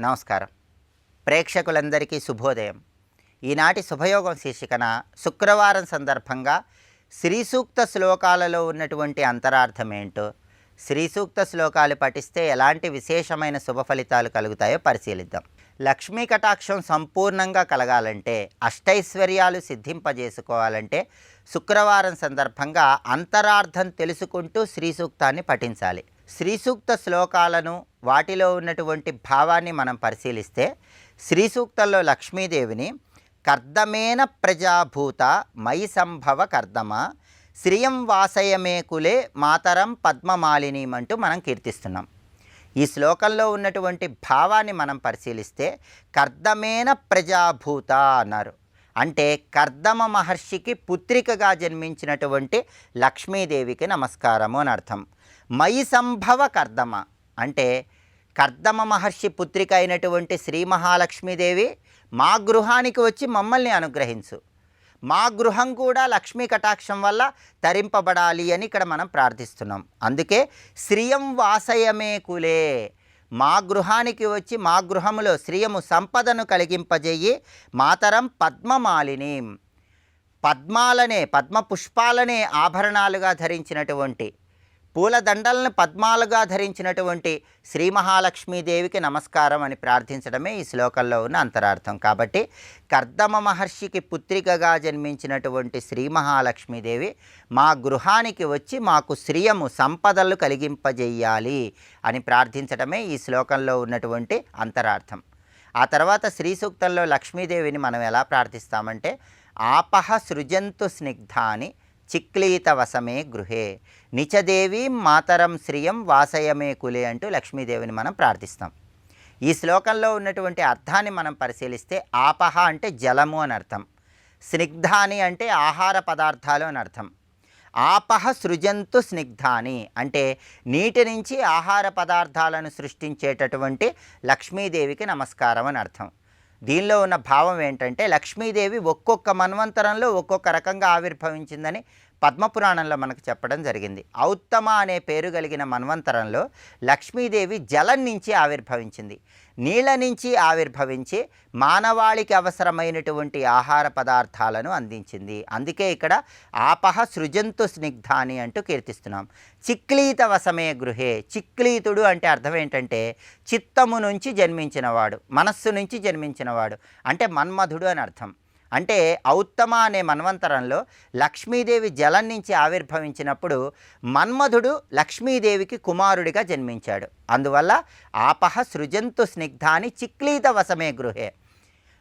నమస్కారం. ప్రేక్షకులందరికీ శుభోదయం. ఈనాటి శుభయోగం శీర్షికన శుక్రవారం సందర్భంగా శ్రీ సూక్త శ్లోకాలలో ఉన్నటువంటి అంతరార్థం ఏంటో, శ్రీ సూక్త శ్లోకాలు పఠిస్తే ఎలాంటి విశేషమైన శుభ ఫలితాలు కలుగుతాయో పరిశీలిద్దాం. లక్ష్మీ కటాక్షం సంపూర్ణంగా కలగాలంటే, అష్టైశ్వర్యాలు సిద్ధింపజేసుకోవాలంటే శుక్రవారం సందర్భంగా అంతరార్థం తెలుసుకుంటూ శ్రీ సూక్తాన్ని పఠించాలి. శ్రీ సూక్త శ్లోకాలను, వాటిలో ఉన్నటువంటి భావాన్ని మనం పరిశీలిస్తే, శ్రీ సూక్తంలో లక్ష్మీదేవిని కర్దమేన ప్రజాభూత మయి సంభవ కర్దమ శ్రియం వాసయమే కులే మాతరం పద్మమాలినీం అంటూ మనం కీర్తిస్తున్నాం. ఈ శ్లోకంలో ఉన్నటువంటి భావాన్ని మనం పరిశీలిస్తే, కర్దమేన ప్రజాభూత అన్నారు. అంటే కర్దమ మహర్షికి పుత్రికగా జన్మించినటువంటి లక్ష్మీదేవికి నమస్కారము అని అర్థం. మయి సంభవ కర్దమ అంటే కర్దమ మహర్షి పుత్రిక అయినటువంటి శ్రీ మహాలక్ష్మీదేవి మా గృహానికి వచ్చి మమ్మల్ని అనుగ్రహించు, మా గృహం కూడా లక్ష్మీ కటాక్షం వల్ల తరింపబడాలి అని ఇక్కడ మనం ప్రార్థిస్తున్నాం. అందుకే శ్రియం వాసయమే కులే, మా గృహానికి వచ్చి మా గృహములో శ్రియము సంపదను కలిగింపజేయి మాతరం పద్మమాలినీం, పద్మాలనే పద్మ పుష్పాలనే ఆభరణాలుగా ధరించినటువంటి, పూలదండలను పద్మాలుగా ధరించినటువంటి శ్రీ మహాలక్ష్మీదేవికి నమస్కారం అని ప్రార్థించడమే ఈ శ్లోకంలో ఉన్న అంతరార్థం. కాబట్టి కర్దమ మహర్షికి పుత్రికగా జన్మించినటువంటి శ్రీ మహాలక్ష్మీదేవి మా గృహానికి వచ్చి మాకు శ్రియము సంపదలు కలిగింపజేయాలి అని ప్రార్థించడమే ఈ శ్లోకంలో ఉన్నటువంటి అంతరార్థం. ఆ తర్వాత శ్రీ సూక్తంలో లక్ష్మీదేవిని మనం ఎలా ప్రార్థిస్తామంటే, ఆపహ సృజంతు స్నిగ్ధాని చిక్లీత వసమే గృహే నిచదేవి మాతరం శ్రియం వాసయమే కులే అంటూ లక్ష్మీదేవిని మనం ప్రార్థిస్తాం. ఈ శ్లోకంలో ఉన్నటువంటి అర్థాన్ని మనం పరిశీలిస్తే, ఆపహ అంటే జలము అని అర్థం, స్నిగ్ధాని అంటే ఆహార పదార్థాలు అని అర్థం. ఆపహ సృజంతు స్నిగ్ధాని అంటే నీటి నుంచి ఆహార పదార్థాలను సృష్టించేటటువంటి లక్ష్మీదేవికి నమస్కారం అని అర్థం. దీనిలో ఉన్న భావం ఏంటంటే, లక్ష్మీదేవి ఒక్కొక్క మన్వంతరంలో ఒక్కొక్క రకంగా ఆవిర్భవించిందని పద్మపురాణంలో మనకు చెప్పడం జరిగింది. ఔత్తమ అనే పేరు కలిగిన మన్వంతరంలో లక్ష్మీదేవి జలం నుంచి ఆవిర్భవించింది, నీళ్ళ నుంచి ఆవిర్భవించి మానవాళికి అవసరమైనటువంటి ఆహార పదార్థాలను అందించింది. అందుకే ఇక్కడ ఆపహ సృజంతు స్నిగ్ధాని అంటూ కీర్తిస్తున్నాం. చిక్లీత వసమే గృహే, చిక్లీతుడు అంటే అర్థం ఏంటంటే చిత్తము నుంచి జన్మించినవాడు, మనస్సు నుంచి జన్మించినవాడు అంటే మన్మధుడు అని అర్థం. అంటే ఔత్తమ అనే మన్వంతరంలో లక్ష్మీదేవి జలం నుంచి ఆవిర్భవించినప్పుడు మన్మధుడు లక్ష్మీదేవికి కుమారుడిగా జన్మించాడు. అందువల్ల ఆపహ సృజంతు స్నిగ్ధాని చిక్లీత వసమే గృహే,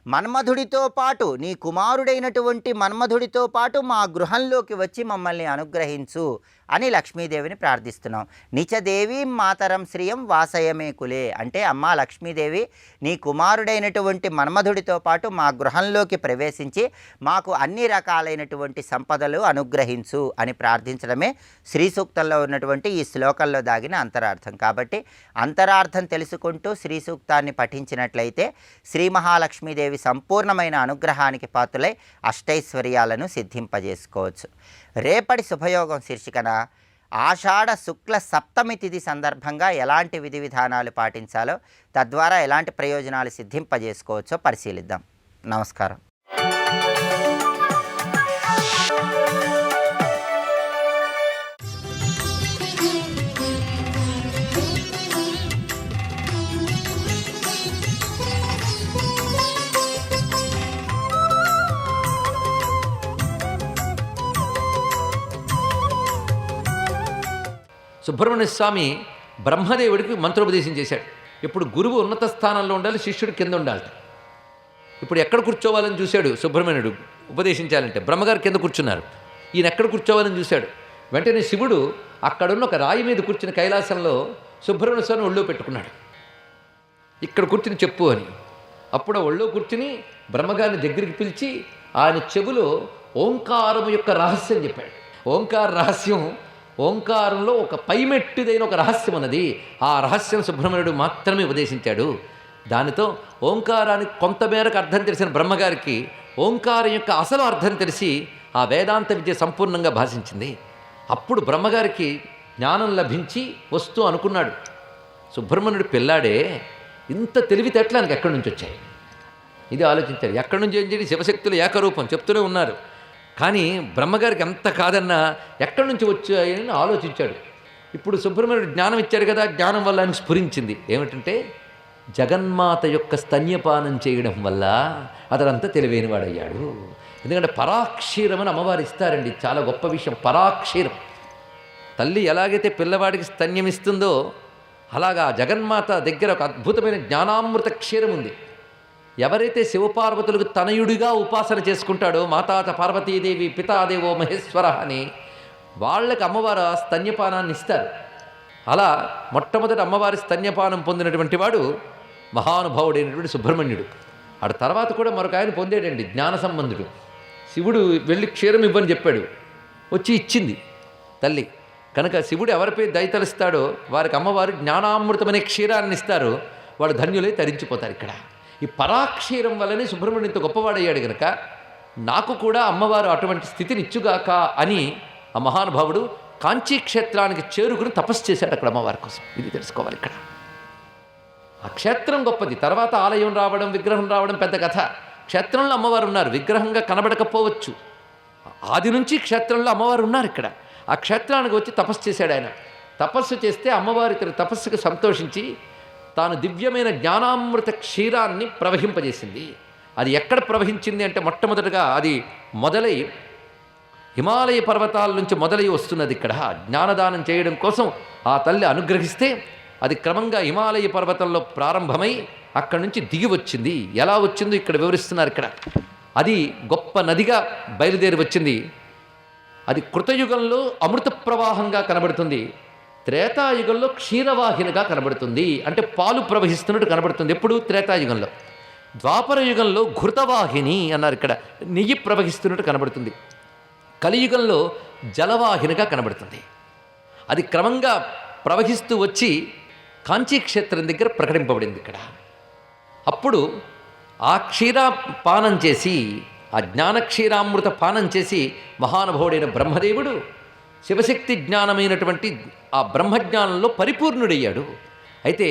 మన్మధుడితో పాటు నీ కుమారుడైనటువంటి మన్మధుడితో పాటు మా గృహంలోకి వచ్చి మమ్మల్ని అనుగ్రహించు అని లక్ష్మీదేవిని ప్రార్థిస్తున్నాం. నిచదేవి మాతరం శ్రియం వాసయమే కులే అంటే, అమ్మా లక్ష్మీదేవి నీ కుమారుడైనటువంటి మన్మధుడితో పాటు మా గృహంలోకి ప్రవేశించి మాకు అన్ని రకాలైనటువంటి సంపదలు అనుగ్రహించు అని ప్రార్థించడమే శ్రీ సూక్తంలో ఉన్నటువంటి ఈ శ్లోకంలో దాగిన అంతరార్థం. కాబట్టి అంతరార్థం తెలుసుకుంటూ శ్రీ సూక్తాన్ని పఠించినట్లయితే శ్రీ మహాలక్ష్మీదేవి సంపూర్ణమైన అనుగ్రహానికి పాత్రులై అష్టైశ్వర్యాలను సిద్ధింపజేసుకోవచ్చు. రేపటి శుభయోగం శీర్షికన ఆషాఢ శుక్ల సప్తమి తిథి సందర్భంగా ఎలాంటి విధి విధానాలు పాటించాలో, తద్వారా ఎలాంటి ప్రయోజనాలు సిద్ధింపజేసుకోవచ్చో పరిశీలిద్దాం. నమస్కారం. సుబ్రహ్మణ్య స్వామి బ్రహ్మదేవుడికి మంత్రోపదేశం చేశాడు. ఇప్పుడు గురువు ఉన్నత స్థానంలో ఉండాలి, శిష్యుడు కింద ఉండాలి. ఇప్పుడు ఎక్కడ కూర్చోవాలని చూశాడు సుబ్రహ్మణ్యుడు ఉపదేశించాలంటే, బ్రహ్మగారు కింద కూర్చున్నారు, ఈయన ఎక్కడ కూర్చోవాలని చూశాడు. వెంటనే శివుడు అక్కడున్న ఒక రాయి మీద కూర్చుని కైలాసంలో సుబ్రహ్మణ్య స్వామిని ఒళ్ళో పెట్టుకున్నాడు. ఇక్కడ కూర్చుని చెప్పు అని. అప్పుడు ఒళ్ళో కూర్చుని బ్రహ్మగారిని దగ్గరికి పిలిచి ఆయన చెవులో ఓంకారం యొక్క రహస్యం చెప్పాడు. ఓంకార రహస్యం, ఓంకారంలో ఒక పైమెట్టిదైన ఒక రహస్యం ఉన్నది. ఆ రహస్యం సుబ్రహ్మణ్యుడు మాత్రమే ఉపదేశించాడు. దానితో ఓంకారానికి కొంతమేరకు అర్థం తెలిసిన బ్రహ్మగారికి ఓంకారం యొక్క అసలు అర్థం తెలిసి ఆ వేదాంత విద్య సంపూర్ణంగా భాషించింది. అప్పుడు బ్రహ్మగారికి జ్ఞానం లభించి వస్తూ అనుకున్నాడు, సుబ్రహ్మణ్యుడు పిల్లాడే, ఇంత తెలివితేటలానికి ఎక్కడి నుంచి వచ్చాయి? ఇది ఆలోచించారు. ఎక్కడి నుంచి ఏం చేయండి, శివశక్తులు ఏకరూపం చెప్తూనే ఉన్నారు. కానీ బ్రహ్మగారికి ఎంత కాదన్నా ఎక్కడి నుంచి వచ్చాయని ఆలోచించాడు. ఇప్పుడు సుబ్రహ్మణ్యుడు జ్ఞానం ఇచ్చారు కదా, జ్ఞానం వల్ల ఆయనకు స్ఫురించింది ఏమిటంటే జగన్మాత యొక్క స్తన్యపానం చేయడం వల్ల అతడంతా తెలివైనవాడయ్యాడు. ఎందుకంటే పరాక్షీరం అని అమ్మవారు ఇస్తారండి, చాలా గొప్ప విషయం. పరాక్షీరం, తల్లి ఎలాగైతే పిల్లవాడికి స్తన్యం ఇస్తుందో అలాగా జగన్మాత దగ్గర ఒక అద్భుతమైన జ్ఞానామృత క్షీరం ఉంది. ఎవరైతే శివపార్వతులకు తనయుడిగా ఉపాసన చేసుకుంటాడో, మాతాత పార్వతీదేవి పితాదేవో మహేశ్వర అని, వాళ్ళకి అమ్మవారు స్తన్యపానాన్ని ఇస్తారు. అలా మొట్టమొదటి అమ్మవారి స్తన్యపానం పొందినటువంటి వాడు మహానుభావుడైనటువంటి సుబ్రహ్మణ్యుడు. ఆడ తర్వాత కూడా మరొక ఆయన పొందేడండి, జ్ఞాన సంబంధుడు. శివుడు వెళ్ళి క్షీరం ఇవ్వని చెప్పాడు, వచ్చి ఇచ్చింది తల్లి. కనుక శివుడు ఎవరిపై దయతలుస్తాడో వారికి అమ్మవారు జ్ఞానామృతమనే క్షీరాన్ని ఇస్తారు. వాడు ధన్యులై తరించిపోతారు. ఇక్కడ ఈ పరాక్షీరం వల్లనే సుబ్రహ్మణ్యునితో గొప్పవాడయ్యాడు గనక నాకు కూడా అమ్మవారు అటువంటి స్థితిని ఇచ్చుగాక అని ఆ మహానుభావుడు కాంచీ క్షేత్రానికి చేరుకుని తపస్సు చేశాడు అక్కడ అమ్మవారి కోసం. ఇది తెలుసుకోవాలి ఇక్కడ. ఆ క్షేత్రం గొప్పది. తర్వాత ఆలయం రావడం, విగ్రహం రావడం పెద్ద కథ. క్షేత్రంలో అమ్మవారు ఉన్నారు, విగ్రహంగా కనబడకపోవచ్చు. ఆది నుంచి క్షేత్రంలో అమ్మవారు ఉన్నారు. ఇక్కడ ఆ క్షేత్రానికి వచ్చి తపస్సు చేశాడు ఆయన. తపస్సు చేస్తే అమ్మవారి తన తపస్సుకు సంతోషించి తాను దివ్యమైన జ్ఞానామృత క్షీరాన్ని ప్రవహింపజేసింది. అది ఎక్కడ ప్రవహించింది అంటే మొట్టమొదటిగా అది మొదలై హిమాలయ పర్వతాల నుంచి మొదలై వస్తున్నది. ఇక్కడ జ్ఞానదానం చేయడం కోసం ఆ తల్లి అనుగ్రహిస్తే అది క్రమంగా హిమాలయ పర్వతంలో ప్రారంభమై అక్కడి నుంచి దిగి వచ్చింది. ఎలా వచ్చిందో ఇక్కడ వివరిస్తున్నారు. ఇక్కడ అది గొప్ప నదిగా బయలుదేరి వచ్చింది. అది కృతయుగంలో అమృత ప్రవాహంగా కనబడుతుంది, త్రేతాయుగంలో క్షీరవాహినిగా కనబడుతుంది. అంటే పాలు ప్రవహిస్తున్నట్టు కనబడుతుంది ఎప్పుడు త్రేతాయుగంలో. ద్వాపర యుగంలో ఘృతవాహిని అన్నారు, ఇక్కడ నెయ్యి ప్రవహిస్తున్నట్టు కనబడుతుంది. కలియుగంలో జలవాహినిగా కనబడుతుంది. అది క్రమంగా ప్రవహిస్తూ వచ్చి కాంచీక్షేత్రం దగ్గర ప్రకటింపబడింది. ఇక్కడ అప్పుడు ఆ క్షీరపానం చేసి, ఆ జ్ఞానక్షీరామృత పానం చేసి మహానుభావుడైన బ్రహ్మదేవుడు శివశక్తి జ్ఞానమైనటువంటి ఆ బ్రహ్మజ్ఞానంలో పరిపూర్ణుడయ్యాడు. అయితే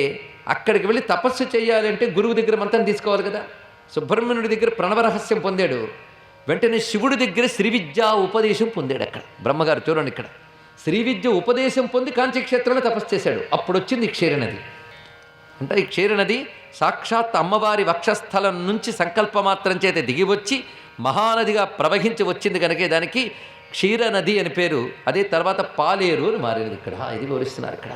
అక్కడికి వెళ్ళి తపస్సు చేయాలంటే గురువు దగ్గర మంత్రం తీసుకోవాలి కదా. సుబ్రహ్మణ్యుడి దగ్గర ప్రణవరహస్యం పొందాడు. వెంటనే శివుడి దగ్గర శ్రీ విద్యా ఉపదేశం పొందాడు. అక్కడ బ్రహ్మగారు చూడండి, ఇక్కడ శ్రీ విద్య ఉపదేశం పొంది కాంచీక్షేత్రంలో తపస్సు చేశాడు. అప్పుడు వచ్చింది క్షీరనది. అంటే ఈ క్షీరనది సాక్షాత్ అమ్మవారి వక్షస్థలం నుంచి సంకల్పమాత్రం చేత దిగివచ్చి మహానదిగా ప్రవహించి వచ్చింది కనుక దానికి క్షీరనది అని పేరు. అదే తర్వాత పాలేరు అని మారింది. ఇక్కడ ఇది వివరిస్తున్నారు. ఇక్కడ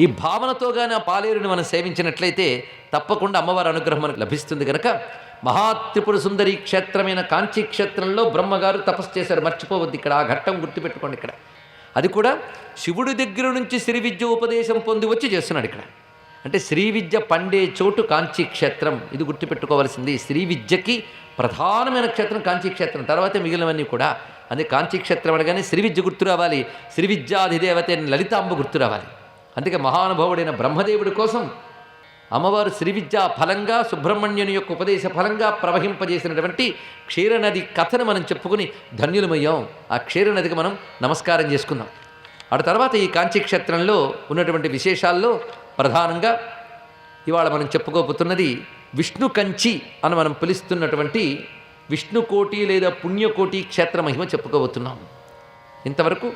ఈ భావనతో కానీ ఆ పాలేరుని మనం సేవించినట్లయితే తప్పకుండా అమ్మవారి అనుగ్రహం మనకు లభిస్తుంది. కనుక మహాత్రిపుర సుందరి క్షేత్రమైన కాంచీ క్షేత్రంలో బ్రహ్మగారు తపస్సు చేశారు. మర్చిపోవద్దు, ఇక్కడ ఆ ఘట్టం గుర్తుపెట్టుకోండి. ఇక్కడ అది కూడా శివుడి దగ్గర నుంచి శ్రీ విద్య ఉపదేశం పొంది వచ్చి చేస్తున్నాడు. ఇక్కడ అంటే శ్రీ విద్య పండే చోటు కాంచీ క్షేత్రం, ఇది గుర్తుపెట్టుకోవాల్సింది. శ్రీ విద్యకి ప్రధానమైన క్షేత్రం కాంచీ క్షేత్రం, తర్వాతే మిగిలినవన్నీ కూడా. అందుకే కాంచీ క్షేత్రం అనగానే శ్రీ విద్య గుర్తు రావాలి, శ్రీ విద్యాధిదేవత లలితాంబ గుర్తు రావాలి. అందుకే మహానుభావుడైన బ్రహ్మదేవుడి కోసం అమ్మవారు శ్రీ విద్యా ఫలంగా సుబ్రహ్మణ్యుని యొక్క ఉపదేశ ఫలంగా ప్రవహింపజేసినటువంటి క్షీరనది కథను మనం చెప్పుకుని ధన్యులమయ్యాం. ఆ క్షీరనదికి మనం నమస్కారం చేసుకుందాం. ఆ తర్వాత ఈ కాంచీ క్షేత్రంలో ఉన్నటువంటి విశేషాల్లో ప్రధానంగా ఇవాళ మనం చెప్పుకోబోతున్నది విష్ణు కంచి అని మనం పిలుస్తున్నటువంటి విష్ణుకోటి లేదా పుణ్యకోటి క్షేత్ర మహిమ చెప్పుకోబోతున్నాం. ఇంతవరకు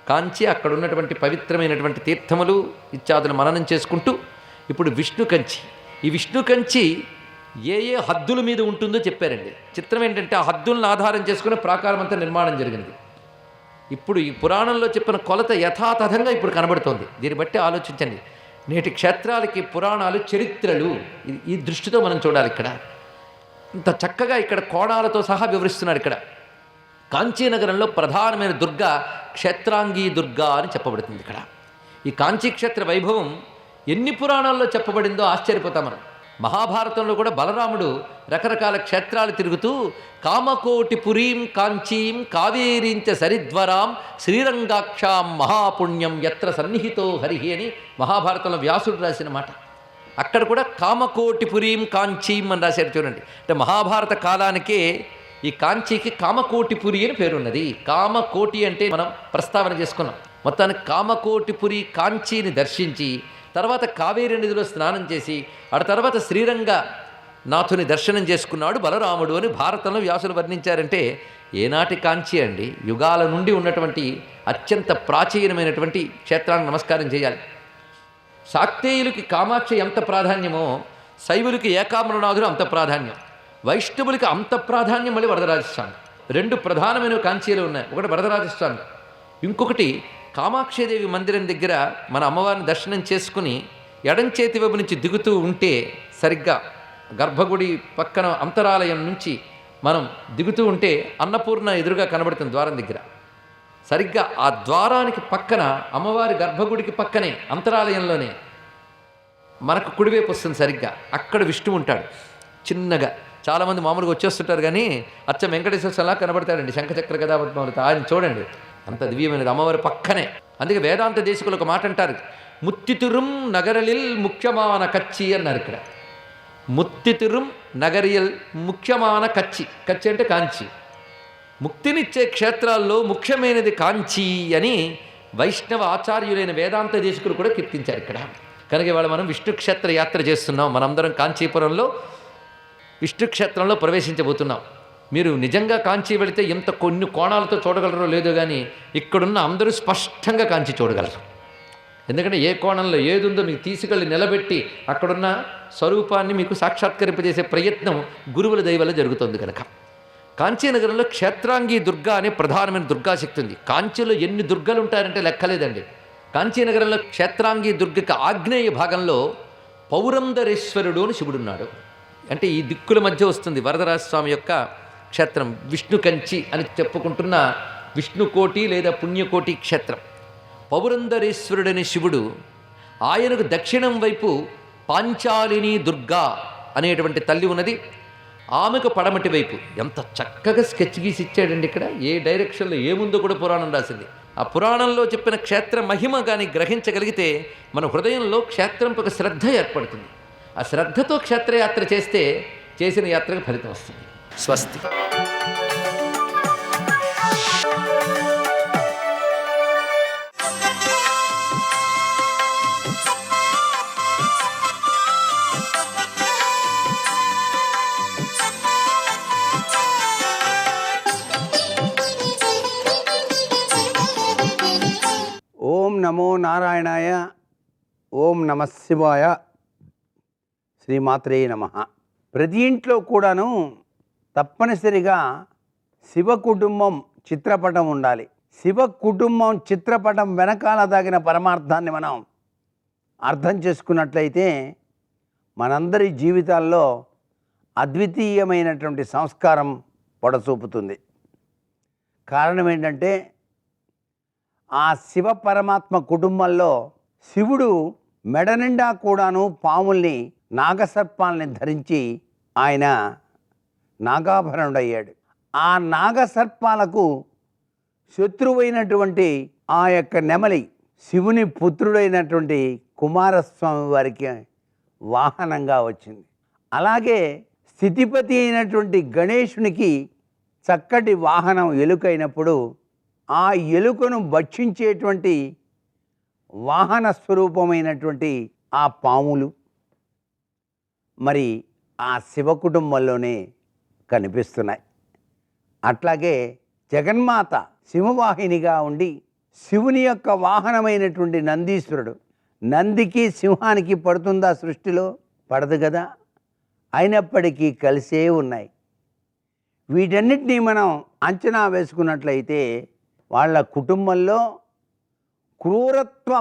కాంచి, అక్కడ ఉన్నటువంటి పవిత్రమైనటువంటి తీర్థములు ఇత్యాదులు మననం చేసుకుంటూ ఇప్పుడు విష్ణు కంచి. ఈ విష్ణు కంచి ఏ ఏ హద్దుల మీద ఉంటుందో చెప్పారండి. చిత్రం ఏంటంటే ఆ హద్దులను ఆధారం చేసుకుని ప్రాకారం అంతా నిర్మాణం జరిగింది. ఇప్పుడు ఈ పురాణంలో చెప్పిన కొలత యథాతథంగా ఇప్పుడు కనబడుతోంది. దీన్ని బట్టి ఆలోచించండి. నేటి క్షేత్రాలకి పురాణాలు చరిత్రలు ఈ దృష్టితో మనం చూడాలి. ఇక్కడ ఇంత చక్కగా ఇక్కడ కోణాలతో సహా వివరిస్తున్నారు. ఇక్కడ కాంచీనగరంలో ప్రధానమైన దుర్గ క్షేత్రాంగీ దుర్గా అని చెప్పబడుతుంది. ఇక్కడ ఈ కాంచీక్షేత్ర వైభవం ఎన్ని పురాణాల్లో చెప్పబడిందో ఆశ్చర్యపోతాం మనం. మహాభారతంలో కూడా బలరాముడు రకరకాల క్షేత్రాలు తిరుగుతూ కామకోటి పురీం కాంచీం కావేరీంచ సరిద్వరాం శ్రీరంగాక్షాం మహాపుణ్యం యత్ర సన్నిహితో హరిహి అని మహాభారతంలో వ్యాసుడు రాసిన మాట. అక్కడ కూడా కామకోటి పురీం కాంచీం అని రాశారు చూడండి. అంటే మహాభారత కాలానికే ఈ కాంచీకి కామకోటిపురి అని పేరున్నది. కామకోటి అంటే మనం ప్రస్తావన చేసుకున్నాం. మొత్తానికి కామకోటిపురి కాంచీని దర్శించి తర్వాత కావేరీ నదిలో స్నానం చేసి ఆ తర్వాత శ్రీరంగ నాథుని దర్శనం చేసుకున్నాడు బలరాముడు అని భారతంలో వ్యాసులు వర్ణించారంటే ఏనాటి కాంచి అండి. యుగాల నుండి ఉన్నటువంటి అత్యంత ప్రాచీనమైనటువంటి క్షేత్రానికి నమస్కారం చేయాలి. శాక్తేయులకి కామాక్షి ఎంత ప్రాధాన్యమో శైవులకి ఏకాంబరనాథుడు అంత ప్రాధాన్యం, వైష్ణవులకి అంత ప్రాధాన్యం మళ్ళీ వరదరాజస్వామి. రెండు ప్రధానమైన కాంచీలు ఉన్నాయి. ఒకటి వరదరాజస్వామి, ఇంకొకటి కామాక్షీదేవి మందిరం దగ్గర మన అమ్మవారిని దర్శనం చేసుకుని ఎడంచేతి వైపు నుంచి దిగుతూ ఉంటే సరిగ్గా గర్భగుడి పక్కన అంతరాలయం నుంచి మనం దిగుతూ ఉంటే అన్నపూర్ణ ఎదురుగా కనబడుతుంది ద్వారం దగ్గర. సరిగ్గా ఆ ద్వారానికి పక్కన అమ్మవారి గర్భగుడికి పక్కనే అంతరాలయంలోనే మనకు కుడివైపు వస్తుంది. సరిగ్గా అక్కడ విష్ణువు ఉంటాడు చిన్నగా. చాలామంది మామూలుగా వచ్చేస్తుంటారు కానీ అచ్చ వెంకటేశ్వర స్వామిలా కనబడతాడండి, శంఖచక్ర గదాపద్మములతో. ఆయన చూడండి అంత దివ్యమైనది అమ్మవారి పక్కనే. అందుకే వేదాంత దేశికులు ఒక మాట అంటారు, ముత్తితురుం నగరలిల్ ముఖ్యమాన కచ్చి అన్నారు. ఇక్కడ ముత్తితురుం నగరియల్ ముఖ్యమాన కచ్చి, కచ్చి అంటే కాంచి. ముక్తినిచ్చే క్షేత్రాల్లో ముఖ్యమైనది కాంచి అని వైష్ణవ ఆచార్యులైన వేదాంత దేశికులు కూడా కీర్తించారు ఇక్కడ. కనుక ఇవాళ మనం విష్ణు క్షేత్ర యాత్ర చేస్తున్నాం. మనందరం కాంచీపురంలో విష్ణు క్షేత్రంలో ప్రవేశించబోతున్నాం. మీరు నిజంగా కాంచీ వెళితే ఎంత కొన్ని కోణాలతో చూడగలరో లేదో కానీ ఇక్కడున్న అందరూ స్పష్టంగా కాంచి చూడగలరు. ఎందుకంటే ఏ కోణంలో ఏది ఉందో మీకు తీసుకెళ్ళి నిలబెట్టి అక్కడున్న స్వరూపాన్ని మీకు సాక్షాత్కరింపజేసే ప్రయత్నం గురువుల దయ వల్ల జరుగుతుంది. కనుక కాంచీనగరంలో క్షేత్రాంగి దుర్గా అనే ప్రధానమైన దుర్గాశక్తి ఉంది. కాంచీలో ఎన్ని దుర్గలు ఉంటారంటే లెక్కలేదండి. కాంచీనగరంలో క్షేత్రాంగి దుర్గకి ఆగ్నేయ భాగంలో పౌరందరేశ్వరుడు అని శివుడున్నాడు. అంటే ఈ దిక్కుల మధ్య వస్తుంది వరదరాజస్వామి యొక్క క్షేత్రం. విష్ణు కంచి అని చెప్పుకుంటున్న విష్ణుకోటి లేదా పుణ్యకోటి క్షేత్రం. పౌరందరేశ్వరుడనే శివుడు, ఆయనకు దక్షిణం వైపు పాంచాలిని దుర్గా అనేటువంటి తల్లి ఉన్నది. ఆమెకు పడమటి వైపు ఎంత చక్కగా స్కెచ్ గీసి ఇచ్చాడండి. ఇక్కడ ఏ డైరెక్షన్లో ఏముందో కూడా పురాణం రాసింది. ఆ పురాణంలో చెప్పిన క్షేత్ర మహిమ కానీ గ్రహించగలిగితే మన హృదయంలో క్షేత్రంపై ఒక శ్రద్ధ ఏర్పడుతుంది. ఆ శ్రద్ధతో క్షేత్రయాత్ర చేస్తే చేసిన యాత్రకు ఫలితం వస్తుంది. స్వస్తి. ఓం నమో నారాయణాయ, ఓం నమ శివాయ, శ్రీమాత్రే నమః. ప్రతి ఇంట్లో కూడాను తప్పనిసరిగా శివ కుటుంబం చిత్రపటం ఉండాలి. శివ కుటుంబం చిత్రపటం వెనకాల దాగిన పరమార్థాన్ని మనం అర్థం చేసుకున్నట్లయితే మనందరి జీవితాల్లో అద్వితీయమైనటువంటి సంస్కారం పొడసూపుతుంది. కారణం ఏంటంటే ఆ శివ పరమాత్మ కుటుంబంలో శివుడు మెడ నిండా కూడాను పాముల్ని, నాగసర్పాలని ధరించి ఆయన నాగాభరణుడయ్యాడు. ఆ నాగసర్పాలకు శత్రువైనటువంటి ఆ యొక్క నెమలి శివుని పుత్రుడైనటువంటి కుమారస్వామి వారికి వాహనంగా వచ్చింది. అలాగే స్థితిపతి అయినటువంటి గణేశునికి చక్కటి వాహనం ఎలుకైనప్పుడు ఆ ఎలుకను భక్షించేటువంటి వాహన స్వరూపమైనటువంటి ఆ పాములు మరి ఆ శివ కుటుంబంలోనే కనిపిస్తున్నాయి. అట్లాగే జగన్మాత శివవాహినిగా ఉండి శివుని యొక్క వాహనమైనటువంటి నందీశ్వరుడు, నందికి సింహానికి పడుతుందా సృష్టిలో? పడదు కదా. అయినప్పటికీ కలిసే ఉన్నాయి. వీటన్నిటినీ మనం అంచనా వేసుకున్నట్లయితే వాళ్ళ కుటుంబంలో క్రూరత్వ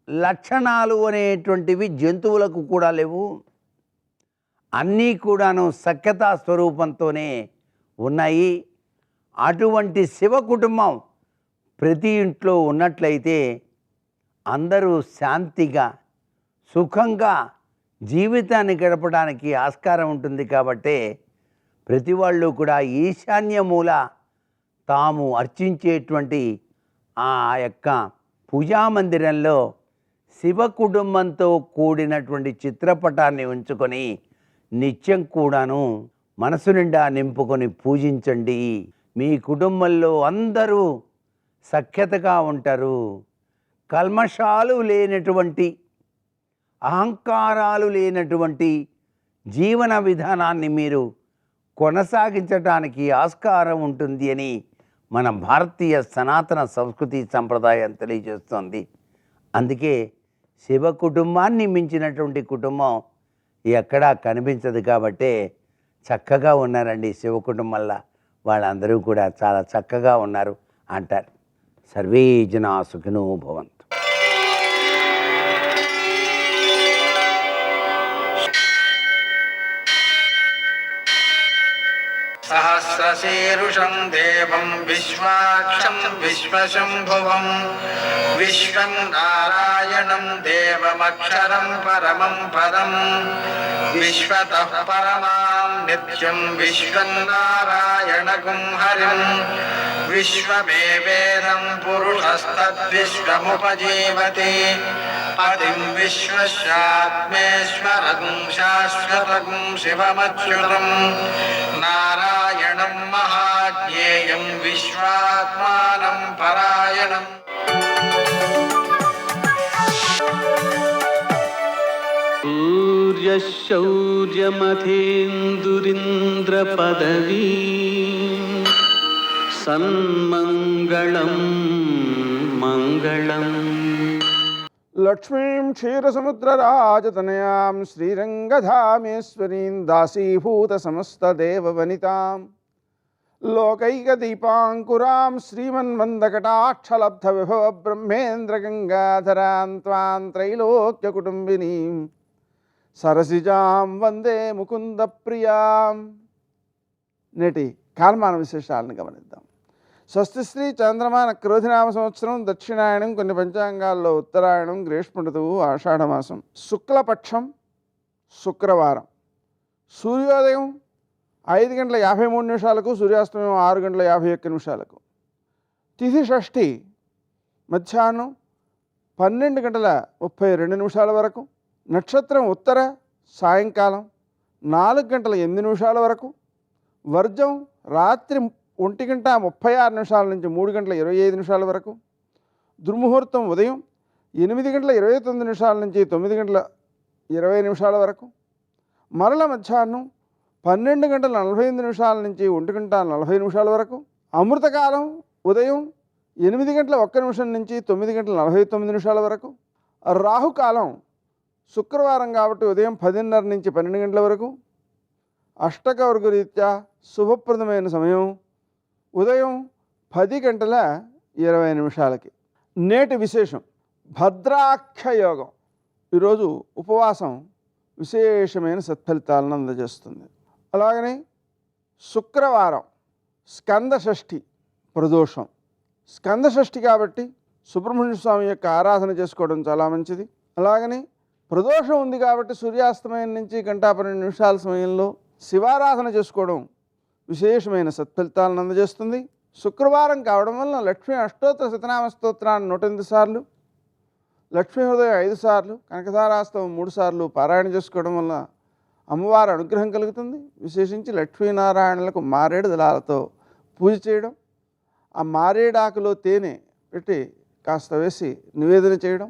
లక్షణాలు అనేటువంటివి జంతువులకు కూడా లేవు. అన్నీ కూడాను సఖ్యతా స్వరూపంతోనే ఉన్నాయి. అటువంటి శివ కుటుంబం ప్రతి ఇంట్లో ఉన్నట్లయితే అందరూ శాంతిగా సుఖంగా జీవితాన్ని గడపడానికి ఆస్కారం ఉంటుంది. కాబట్టి ప్రతి వాళ్ళు కూడా ఈశాన్యమూల తాము అర్చించేటువంటి ఆ యొక్క పూజామందిరంలో శివ కుటుంబంతో కూడినటువంటి చిత్రపటాన్ని ఉంచుకొని నిత్యం కూడాను మనసు నిండా నింపుకొని పూజించండి. మీ కుటుంబంలో అందరూ సఖ్యతగా ఉంటారు. కల్మషాలు లేనటువంటి అహంకారాలు లేనటువంటి జీవన విధానాన్ని మీరు కొనసాగించడానికి ఆస్కారం ఉంటుంది అని మన భారతీయ సనాతన సంస్కృతి సంప్రదాయం తెలియజేస్తోంది. అందుకే శివ కుటుంబాన్ని మించినటువంటి కుటుంబం ఎక్కడా కనిపించదు. కాబట్టే చక్కగా ఉన్నారండి శివ కుటుంబంలో. వాళ్ళందరూ కూడా చాలా చక్కగా ఉన్నారు అంటారు. సర్వే జనా సుఖినో భవంతు. సహస్రశీరుషం దేవం విశ్వాక్షం విశ్వశంభువం విశ్వం నారాయణం దేవమక్షరం పరమం పదం విశ్వతః పరమాం నిత్యం విశ్వం నారాయణగుం హరిం విశ్వమేవేదం పురుషస్తద్విశ్వముపజీవతి పతిం విశ్వస్యాత్మేశ్వరగుం శాశ్వతగుం శివమచ్యుతం నారాయణం మహాజ్ఞేయం విశ్వాత్మానం పరాయణం. సూర్యశౌర్యమథేందురింద్రపదవీ సన్మంగళం మంగళం. లక్ష్మీం క్షీరసముద్రరాజతనయాం శ్రీరంగధామేశ్వరీం దాసీభూత సమస్తదేవవనితాం లోకైకదీపాంకురాం శ్రీమన్మందకటాక్షలబ్ధవిభవ బ్రహ్మేంద్రగంగాధరాం త్వాం త్రైలోక్యకుటుంబినీం సరసిజాం వందే ముకుందప్రియాం. నేటి కాలమాన విశేషాలను గమనిద్దాం. స్వస్తి శ్రీ చంద్రమాన క్రోధినామ సంవత్సరం దక్షిణాయనం, కొన్ని పంచాంగాల్లో ఉత్తరాయణం, గ్రీష్మ ఋతువు, ఆషాఢమాసం, శుక్లపక్షం, శుక్రవారం. సూర్యోదయం 5:53, సూర్యాస్తమయం 6:51. తిథి షష్ఠి మధ్యాహ్నం 12:32 వరకు. నక్షత్రం ఉత్తర, సాయంకాలం 4:08 వరకు. వర్జం రాత్రి 1:36 నుంచి 3:25 వరకు. దుర్ముహూర్తం ఉదయం 8:29 నుంచి 9:20 వరకు. మరల మధ్యాహ్నం 12:48 నుంచి 1:40 వరకు. అమృతకాలం ఉదయం 8:01 నుంచి 9:49 వరకు. రాహుకాలం శుక్రవారం కాబట్టి ఉదయం 10:30 నుంచి 12 గంటల వరకు. అష్టకవర్గ రీత్యా శుభప్రదమైన సమయం ఉదయం 10:20. నేటి విశేషం భద్రాఖ్యయోగం. ఈరోజు ఉపవాసం విశేషమైన సత్ఫలితాలను అందజేస్తుంది. అలాగనే శుక్రవారం స్కంద షష్ఠి ప్రదోషం. స్కంద షష్ఠి కాబట్టి సుబ్రహ్మణ్య స్వామి యొక్క ఆరాధన చేసుకోవడం చాలా మంచిది. అలాగనే ప్రదోషం ఉంది కాబట్టి సూర్యాస్తమయం నుంచి 1:12 సమయంలో శివారాధన చేసుకోవడం విశేషమైన సత్ఫలితాలను అందజేస్తుంది. శుక్రవారం కావడం వలన లక్ష్మీ అష్టోత్తర శతనామ స్తోత్రాన్ని 108 సార్లు, లక్ష్మీ హృదయం 5 సార్లు, కనకధారాస్తవం 3 సార్లు పారాయణ చేసుకోవడం వలన అమ్మవారి అనుగ్రహం కలుగుతుంది. విశేషించి లక్ష్మీనారాయణలకు మారేడు దళాలతో పూజ చేయడం, ఆ మారేడాకులో తేనె పెట్టి కాస్త వేసి నివేదన చేయడం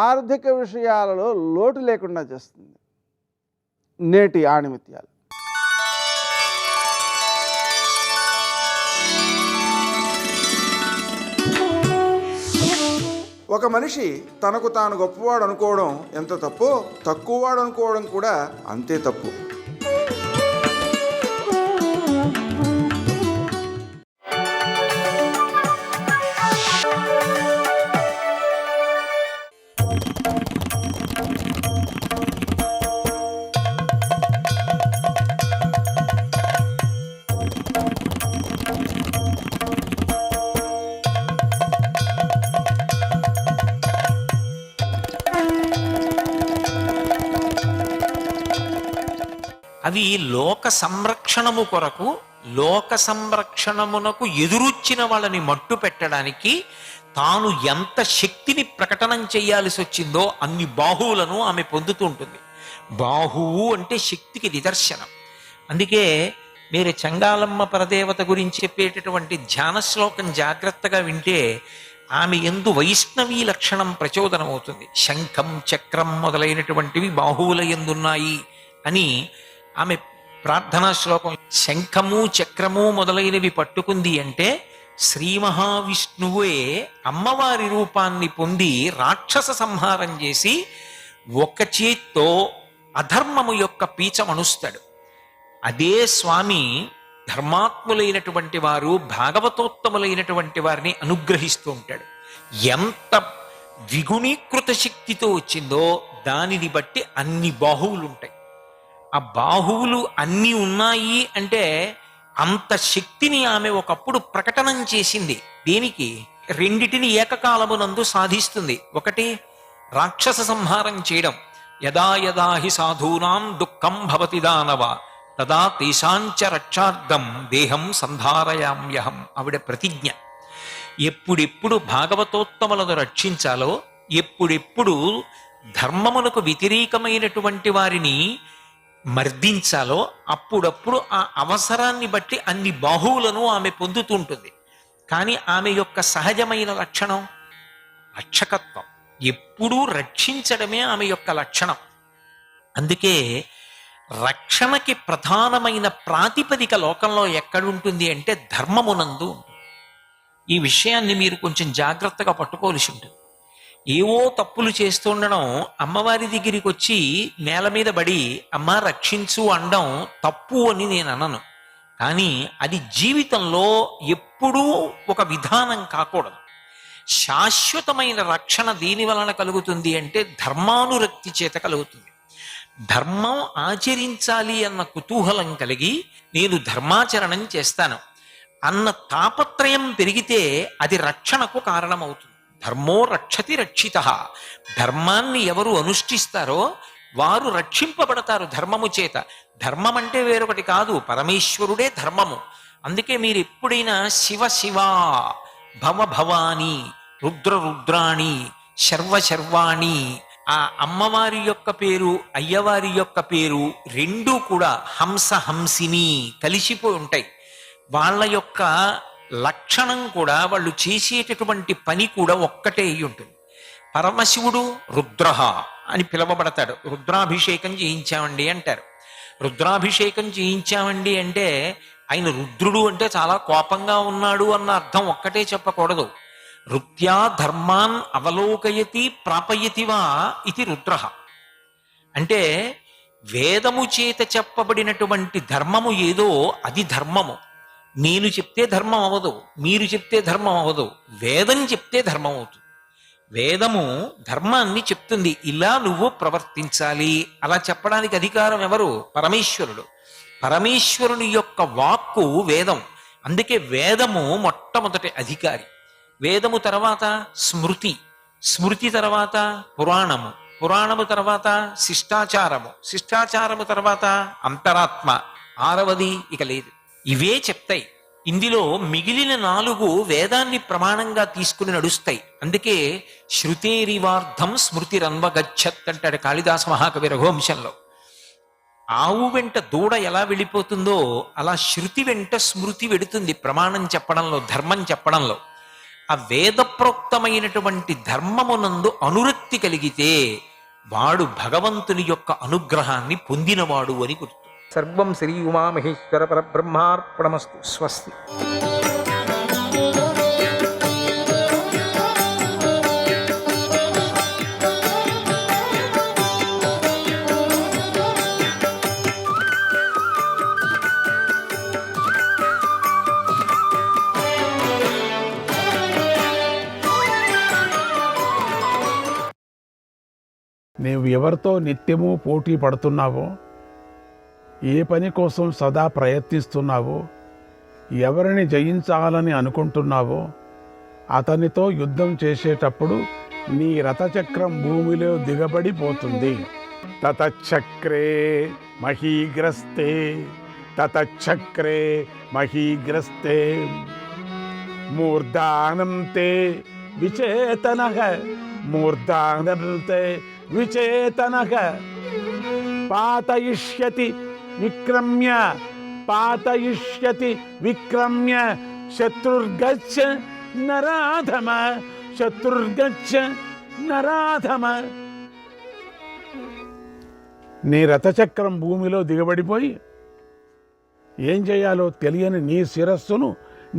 ఆర్థిక విషయాలలో లోటు లేకుండా చేస్తుంది. నేటి ఆణిమిత్యాలు. ఒక మనిషి తనకు తాను గొప్పవాడు అనుకోవడం ఎంత తప్పో, తక్కువవాడు అనుకోవడం కూడా అంతే తప్పు. అవి లోక సంరక్షణము కొరకు, లోక సంరక్షణమునకు ఎదురొచ్చిన వాళ్ళని మట్టు పెట్టడానికి తాను ఎంత శక్తిని ప్రకటనం చేయాల్సి వచ్చిందో అన్ని బాహువులను ఆమె పొందుతూ ఉంటుంది. బాహువు అంటే శక్తికి నిదర్శనం. అందుకే మీరు చెంగాలమ్మ పరదేవత గురించి చెప్పేటటువంటి ధ్యాన శ్లోకం జాగ్రత్తగా వింటే ఆమె యందు వైష్ణవీ లక్షణం ప్రచోదనమవుతుంది. శంఖం చక్రం మొదలైనటువంటివి బాహువుల యందున్నాయి అని ఆమె ప్రార్థనా శ్లోకం. శంఖము చక్రము మొదలైనవి పట్టుకుంది అంటే శ్రీ మహావిష్ణువే అమ్మవారి రూపాన్ని పొంది రాక్షస సంహారం చేసి ఒక చేత్తో అధర్మము యొక్క పీచమణుస్తాడు. అదే స్వామి ధర్మాత్ములైనటువంటి వారు భాగవతోత్తములైనటువంటి వారిని అనుగ్రహిస్తూ ఉంటాడు. ఎంత ద్విగుణీకృత శక్తితో వచ్చిందో దానిని బట్టి అన్ని బాహువులు ఉంటాయి. ఆ బాహువులు అన్ని ఉన్నాయి అంటే అంత శక్తిని ఆమె ఒకప్పుడు ప్రకటనం చేసింది. దేనికి? రెండిటిని ఏకకాలమునందు సాధిస్తుంది. ఒకటి రాక్షస సంహారం చేయడం. యదా యదా హి సాధూనాం దుఃఖం భవతి దానవ తదా తేషాంచ రక్షార్థం దేహం సంధారయామ్యహం. ఆవిడ ప్రతిజ్ఞ. ఎప్పుడెప్పుడు భాగవతోత్తములను రక్షించాలో, ఎప్పుడెప్పుడు ధర్మమునకు వ్యతిరేకమైనటువంటి వారిని మర్దించాలో అప్పుడప్పుడు ఆ అవసరాన్ని బట్టి అన్ని బాహువులను ఆమె పొందుతుంటుంది. కానీ ఆమె యొక్క సహజమైన లక్షణం రక్షకత్వం. ఎప్పుడూ రక్షించడమే ఆమె యొక్క లక్షణం. అందుకే రక్షణకి ప్రధానమైన ప్రాతిపదిక లోకంలో ఎక్కడుంటుంది అంటే ధర్మమునందు ఉంటుంది. ఈ విషయాన్ని మీరు కొంచెం జాగ్రత్తగా పట్టుకోవలసి ఉంటుంది. ఏవో తప్పులు చేస్తుండడం, అమ్మవారి దగ్గరికి వచ్చి నేల మీద పడి అమ్మ రక్షించు అనడం తప్పు అని నేను అనను. కానీ అది జీవితంలో ఎప్పుడూ ఒక విధానం కాకూడదు. శాశ్వతమైన రక్షణ దేని వలన కలుగుతుంది అంటే ధర్మానురక్తి చేత కలుగుతుంది. ధర్మం ఆచరించాలి అన్న కుతూహలం కలిగి నేను ధర్మాచరణం చేస్తాను అన్న తాపత్రయం పెరిగితే అది రక్షణకు కారణమవుతుంది. ధర్మో రక్షతి రక్షితః. ధర్మాన్ని ఎవరు అనుష్ఠిస్తారో వారు రక్షింపబడతారు ధర్మము చేత. ధర్మం అంటే వేరొకటి కాదు, పరమేశ్వరుడే ధర్మము. అందుకే మీరు ఎప్పుడైనా శివ శివ, భవ భవాని, రుద్ర రుద్రాణి, శర్వ శర్వాణి, ఆ అమ్మవారి యొక్క పేరు అయ్యవారి యొక్క పేరు రెండూ కూడా హంస హంసిని కలిసిపోయి ఉంటాయి. వాళ్ళ యొక్క లక్షణం కూడా, వాళ్ళు చేసేటటువంటి పని కూడా ఒక్కటే అయి ఉంటుంది. పరమశివుడు రుద్రః అని పిలవబడతాడు. రుద్రాభిషేకం చేయించామండి అంటారు. రుద్రాభిషేకం చేయించామండి అంటే ఆయన రుద్రుడు అంటే చాలా కోపంగా ఉన్నాడు అన్న అర్థం ఒక్కటే చెప్పకూడదు. రుత్యా ధర్మాన్ అవలోకయతి ప్రాపయతివా ఇది రుద్రః. అంటే వేదము చేత చెప్పబడినటువంటి ధర్మము ఏదో అది ధర్మము. నేను చెప్తే ధర్మం అవ్వదు, మీరు చెప్తే ధర్మం అవ్వదు, వేదం చెప్తే ధర్మం అవుతుంది. వేదము ధర్మాన్ని చెప్తుంది, ఇలా నువ్వు ప్రవర్తించాలి. అలా చెప్పడానికి అధికారం ఎవరు? పరమేశ్వరుడు. పరమేశ్వరుని యొక్క వాక్కు వేదం. అందుకే వేదము మొట్టమొదటి అధికారి. వేదము తర్వాత స్మృతి, స్మృతి తర్వాత పురాణము, పురాణము తర్వాత శిష్టాచారము, శిష్టాచారము తర్వాత అంతరాత్మ, ఆరవది ఇక లేదు. ఇవే చెప్తాయి. ఇందులో మిగిలిన 4 వేదాన్ని ప్రమాణంగా తీసుకుని నడుస్తాయి. అందుకే శృతేరివార్థం స్మృతిరన్వగచ్చత్ అంటాడు కాళిదాస మహాకవి రఘువంశంలో. ఆవు వెంట దూడ ఎలా వెళ్ళిపోతుందో అలా శృతి వెంట స్మృతి వెడుతుంది ప్రమాణం చెప్పడంలో, ధర్మం చెప్పడంలో. ఆ వేదప్రోక్తమైనటువంటి ధర్మమునందు అనురక్తి కలిగితే వాడు భగవంతుని యొక్క అనుగ్రహాన్ని పొందినవాడు అని గుర్తు. సర్వం శ్రీ ఉమామహేశ్వర పరబ్రహ్మార్పణమస్తు. స్వస్తి. నీవు ఎవరితో నిత్యము పోటీ పడుతున్నావో, ఏ పని కోసం సదా ప్రయత్నిస్తున్నావో, ఎవరిని జయించాలని అనుకుంటున్నావో అతనితో యుద్ధం చేసేటప్పుడు నీ రథచక్రం భూమిలో దిగబడిపోతుంది. తతచక్రే మహీగ్రస్తే, తతచక్రే మహీగ్రస్తే మూర్ధానం తే విచేతనః, మూర్ధానం తే విచేతనః పాతయిష్యతి విక్రమ్య, పాతయిష్యతి విక్రమ్య శత్రుర్గచ్చ నరాధమ శత్రుర్గచ్చ నరాధమ. నీ రథచక్రం భూమిలో దిగబడిపోయి ఏం చేయాలో తెలియని నీ శిరస్సును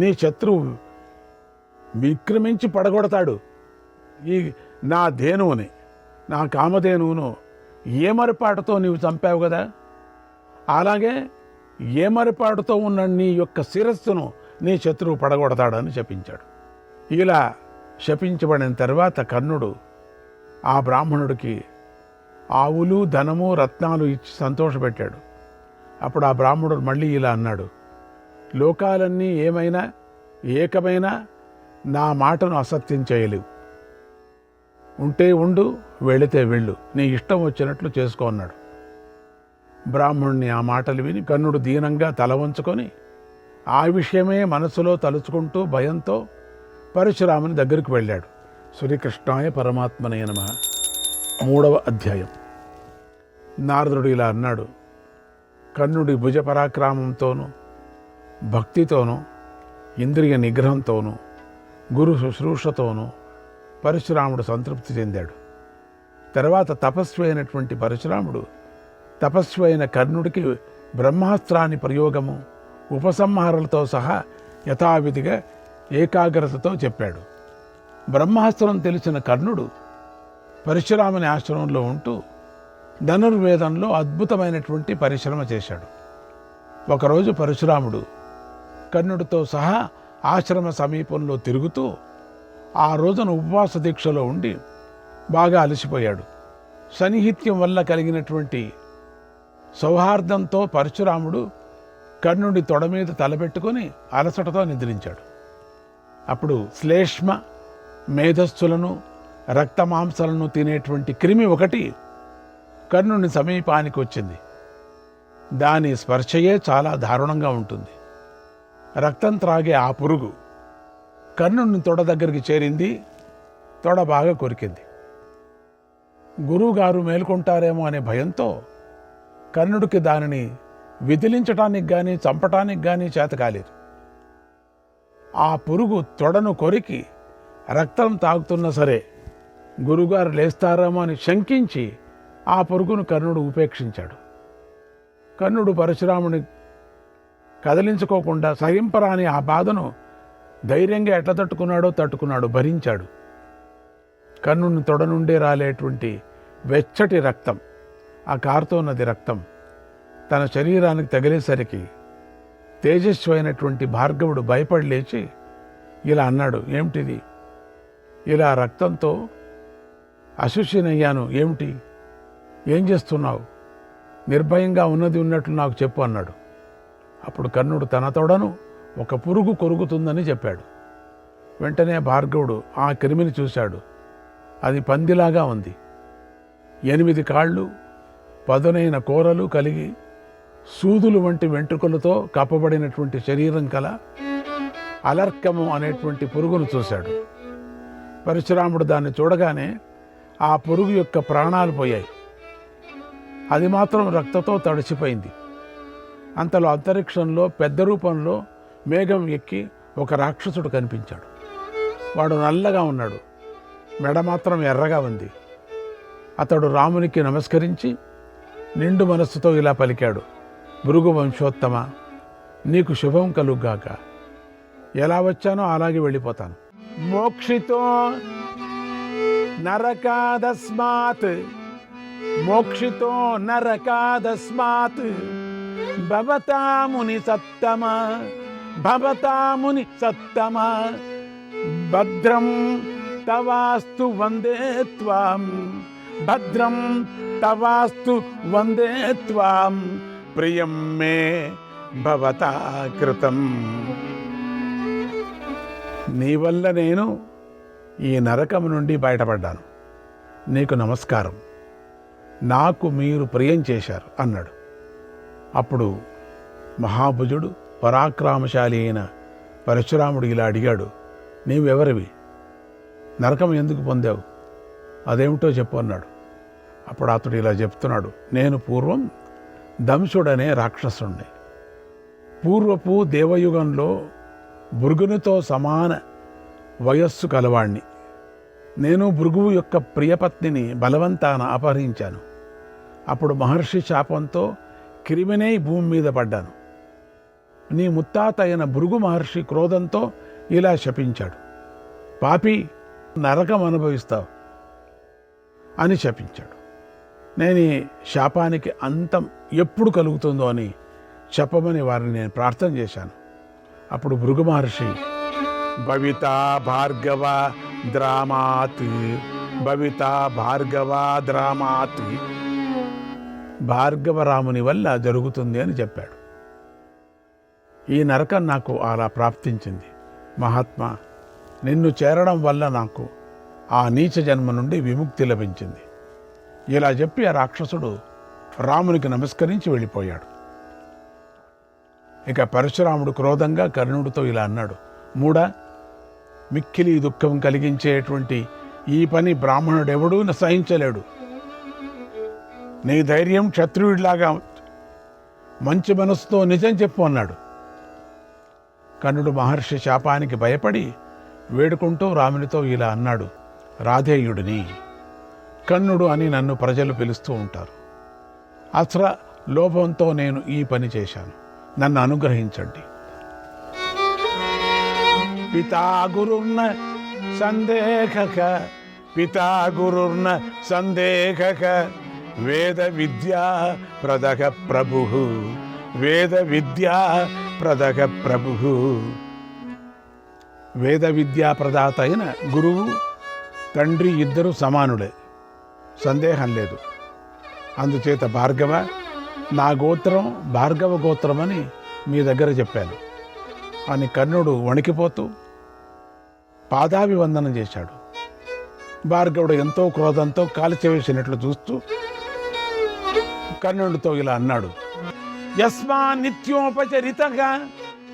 నీ శత్రువు విక్రమించి పడగొడతాడు. ఈ నా ధేనువుని, నా కామధేనువును ఏమరపాటుతో నీవు చంపావు కదా, అలాగే ఏమరపాటుతో ఉన్న నీ యొక్క శిరస్సును నీ శత్రువు పడగొడతాడని శపించాడు. ఇలా శపించబడిన తర్వాత కర్ణుడు ఆ బ్రాహ్మణుడికి ఆవులు, ధనము, రత్నాలు ఇచ్చి సంతోషపెట్టాడు. అప్పుడు ఆ బ్రాహ్మణుడు మళ్ళీ ఇలా అన్నాడు, లోకాలన్నీ ఏమైనా ఏకమైనా నా మాటను అసత్యం చేయలేవు. ఉంటే ఉండు, వెళితే వెళ్ళు, నీ ఇష్టం వచ్చినట్లు చేసుకో అన్నాడు. బ్రాహ్మణుని ఆ మాటలు విని కర్ణుడు దీనంగా తల వంచుకొని ఆ విషయమే మనసులో తలుచుకుంటూ భయంతో పరశురాముని దగ్గరికి వెళ్ళాడు. శ్రీకృష్ణాయ పరమాత్మనే నమః. 3వ అధ్యాయం. నారదుడు ఇలా అన్నాడు, కర్ణుడి భుజ పరాక్రమంతోనూ భక్తితోనూ ఇంద్రియ నిగ్రహంతోనూ గురు శుశ్రూషతోనూ పరశురాముడు సంతృప్తి చెందాడు. తర్వాత తపస్వి అయినటువంటి పరశురాముడు తపస్వి అయిన కర్ణుడికి బ్రహ్మాస్త్రాన్ని ప్రయోగము, ఉపసంహారాలతో సహా యథావిధిగా ఏకాగ్రతతో చెప్పాడు. బ్రహ్మాస్త్రం తెలిసిన కర్ణుడు పరశురాముని ఆశ్రమంలో ఉంటూ ధనుర్వేదంలో అద్భుతమైనటువంటి పరిశ్రమ చేశాడు. ఒకరోజు పరశురాముడు కర్ణుడితో సహా ఆశ్రమ సమీపంలో తిరుగుతూ ఆ రోజున ఉపవాస దీక్షలో ఉండి బాగా అలసిపోయాడు. సన్నిహిత్యం వల్ల కలిగినటువంటి సౌహార్దంతో పరశురాముడు కర్ణుడి తొడ మీద తలపెట్టుకొని అలసటతో నిద్రించాడు. అప్పుడు శ్లేష్మ మేధస్సులను రక్తమాంసాలను తినేటువంటి క్రిమి ఒకటి కర్ణుని సమీపానికి వచ్చింది. దాని స్పర్శయే చాలా దారుణంగా ఉంటుంది. రక్తం త్రాగే ఆ పురుగు కర్ణుని తొడ దగ్గరికి చేరింది. తొడ బాగా కొరికింది. గురువుగారు మేల్కొంటారేమో అనే భయంతో కర్ణుడికి దానిని విదిలించటానికి కానీ చంపటానికి కానీ చేత కాలేదు. ఆ పురుగు తొడను కొరికి రక్తం తాగుతున్నా సరే గురువుగారు లేస్తారేమో అని శంకించి ఆ పురుగును కర్ణుడు ఉపేక్షించాడు. కర్ణుడు పరశురాముని కదిలించుకోకుండా సహింపరాని ఆ బాధను ధైర్యంగా ఎట్లా తట్టుకున్నాడు, భరించాడు. కర్ణుని తొడ నుండే రాలేటువంటి వెచ్చటి రక్తం, ఆ కారుతోన్నది రక్తం తన శరీరానికి తగిలేసరికి తేజస్వైనటువంటి భార్గవుడు భయపడి లేచి ఇలా అన్నాడు, ఏమిటిది? ఇలా రక్తంతో అశుచినయ్యాను, ఏమిటి? ఏం చేస్తున్నావు? నిర్భయంగా ఉన్నది ఉన్నట్లు నాకు చెప్పు అన్నాడు. అప్పుడు కర్ణుడు తన తొడను ఒక పురుగు కొరుకుతుందని చెప్పాడు. వెంటనే భార్గవుడు ఆ క్రిమిని చూశాడు. అది పందిలాగా ఉంది. 8 కాళ్ళు, పదునైన కూరలు కలిగి సూదులు వంటి వెంట్రుకలతో కప్పబడినటువంటి శరీరం కల అలర్కము అనేటువంటి పురుగును చూశాడు. పరశురాముడు దాన్ని చూడగానే ఆ పురుగు యొక్క ప్రాణాలు పోయాయి. అది మాత్రం రక్తంతో తడిసిపోయింది. అంతలో అంతరిక్షంలో పెద్ద రూపంలో మేఘం ఎక్కి ఒక రాక్షసుడు కనిపించాడు. వాడు నల్లగా ఉన్నాడు, మెడ మాత్రం ఎర్రగా ఉంది. అతడు రామునికి నమస్కరించి నిండు మనస్సుతో ఇలా పలికాడు, భృగు వంశోత్తమ, నీకు శుభం కలుగ్గాక. ఎలా వచ్చానో అలాగే వెళ్ళిపోతాను. మోక్షితో నరకాదస్మాత్ భవతాముని సత్తమ భద్రం తవాస్తు వందే త్వాం ప్రియం మే భవతా కృతం. నీ వల్ల నేను ఈ నరకం నుండి బయటపడ్డాను. నీకు నమస్కారం. నాకు మీరు ప్రియం చేశారు అన్నాడు. అప్పుడు మహాభుజుడు పరాక్రమశాలి అయిన పరశురాముడు ఇలా అడిగాడు, నీవెవరివి? నరకం ఎందుకు పొందావు? అదేమిటో చెప్పు అన్నాడు. అప్పుడు అతడు ఇలా చెప్తున్నాడు, నేను పూర్వం దంశుడనే రాక్షసుణ్ణి. పూర్వపు దేవయుగంలో భృగునితో సమాన వయస్సు కలవాణ్ణి. నేను భృగువు యొక్క ప్రియపత్నిని బలవంతాన అపహరించాను. అప్పుడు మహర్షి శాపంతో క్రిమినై భూమి మీద పడ్డాను. నీ ముత్తాత అయిన భృగు మహర్షి క్రోధంతో ఇలా శపించాడు. పాపి, నరకం అనుభవిస్తావు అని శపించాడు. నేను ఈ శాపానికి అంతం ఎప్పుడు కలుగుతుందో అని చెప్పమని వారిని నేను ప్రార్థన చేశాను. అప్పుడు భృగు మహర్షి భవితా భార్గవ ద్రామాత్, భవితా భార్గవ ద్రామాత్, భార్గవరాముని వల్ల జరుగుతుంది అని చెప్పాడు. ఈ నరకం నాకు అలా ప్రాప్తించింది. మహాత్మా, నిన్ను చేరడం వల్ల నాకు ఆ నీచ జన్మ నుండి విముక్తి లభించింది. ఇలా చెప్పి ఆ రాక్షసుడు రామునికి నమస్కరించి వెళ్ళిపోయాడు. ఇక పరశురాముడు క్రోధంగా కర్ణుడితో ఇలా అన్నాడు, మూడా, మిక్కిలి దుఃఖం కలిగించేటువంటి ఈ పని బ్రాహ్మణుడెవడూ సహించలేడు. నీ ధైర్యం క్షత్రియుడిలాగా మంచి మనసుతో నిజం చెప్పు అన్నాడు. కర్ణుడు మహర్షి శాపానికి భయపడి వేడుకుంటూ రామునితో ఇలా అన్నాడు, రాధేయుడిని కర్ణుడు అని నన్ను ప్రజలు పిలుస్తూ ఉంటారు. అస్త్ర లోభంతో నేను ఈ పని చేశాను, నన్ను అనుగ్రహించండి. పితా గురుర్న సందేహక, పితా గురుర్న సందేహక, వేద విద్యా ప్రదక ప్రభు, వేద విద్యా ప్రదక ప్రభు. వేద విద్యా ప్రదాత అయిన గురువు, తండ్రి ఇద్దరు సమానుడే, సందేహం లేదు. అందుచేత భార్గవ, నా గోత్రం భార్గవ గోత్రం అని మీ దగ్గర చెప్పాను అని కర్ణుడు వణికిపోతూ పాదాభివందనం చేశాడు. భార్గవుడు ఎంతో క్రోధంతో కాల్చివేసినట్లు చూస్తూ కర్ణుడితో ఇలా అన్నాడు, యస్మా నిత్యోపచరితగా